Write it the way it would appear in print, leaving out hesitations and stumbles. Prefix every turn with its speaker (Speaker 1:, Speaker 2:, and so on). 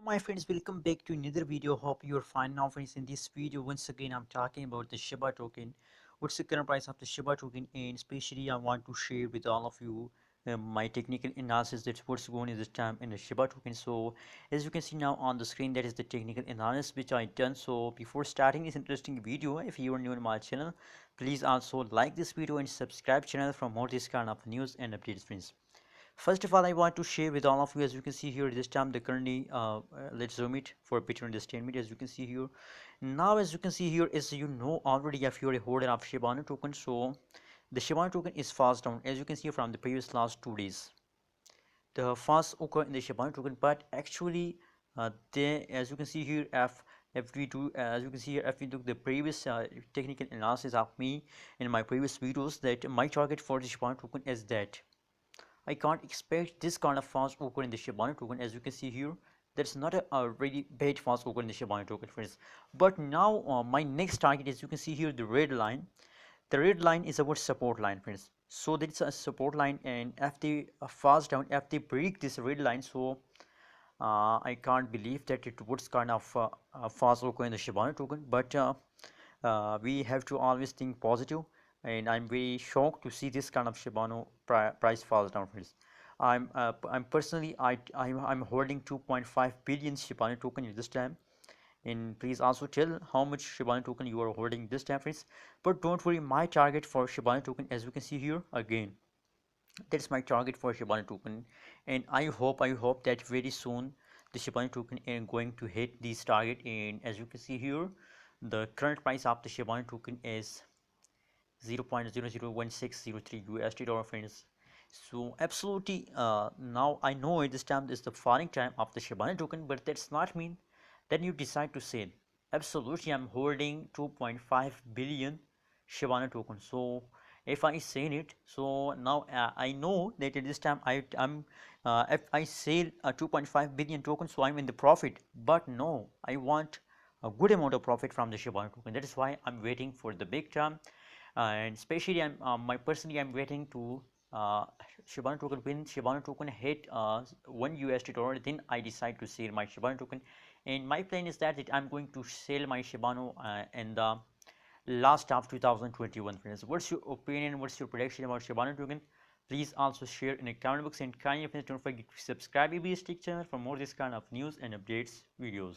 Speaker 1: My friends, welcome back to another video. Hope you're fine now, friends. In this video, once again, I'm talking about the Shiba token. What's the current price of the Shiba token? And especially, I want to share with all of you my technical analysis that's what's going on this time in the Shiba token. So, as you can see now on the screen, that is the technical analysis which I done. So, before starting this interesting video, if you are new to my channel, please also like this video and subscribe channel for more this kind of news and updates, friends. First of all, I want to share with all of you, as you can see here, this time the currently, let's zoom it for better understanding. As you can see here, now as you can see here, as you know already, if you're a holder of Shibana token, so the Shibana token is fast down, as you can see from the previous last 2 days. The fast occur in the Shibana token, but actually, as you can see here, if we do, as you can see here, if we do the previous technical analysis of me in my previous videos, that my target for the Shibana token is that I can't expect this kind of fast occur in the Shibana token. As you can see here, that's not a really bad fast occur in the Shibana token, friends. But now my next target, as you can see here, the red line. The red line is our support line, friends. So that's a support line, and if they fast down, if they break this red line, so I can't believe that it would kind of fast occur in the Shibana token. But we have to always think positive, and I'm very shocked to see this kind of Shibano price falls down, friends. I'm personally I'm holding 2.5 billion Shibano token at this time, and please also tell how much Shibano token you are holding this time, friends. But don't worry, my target for Shibano token, as you can see here again, that's my target for Shibano token, and I hope that very soon the Shibano token is going to hit this target. And as you can see here, the current price of the Shibano token is 0.001603 USD dollar, friends. So absolutely, now I know at this time is the falling time of the Shibano token, but that's not mean then you decide to sell. Absolutely, I'm holding 2.5 billion Shibano token. So if I sell it, so now I know that at this time I'm if I sell a 2.5 billion token, so I'm in the profit. But no, I want a good amount of profit from the Shibano token. That is why I'm waiting for the big term, and especially I'm waiting to uh, Shibano token, when Shibano token hit 1 USD dollar, then I decide to sell my Shibano token. And my plan is that I'm going to sell my Shibano in the last of 2021, friends. What's your opinion? What's your prediction about Shibano token? Please also share in the comment box, and kindly don't forget to subscribe to ABS Tech channel for more this kind of news and updates videos.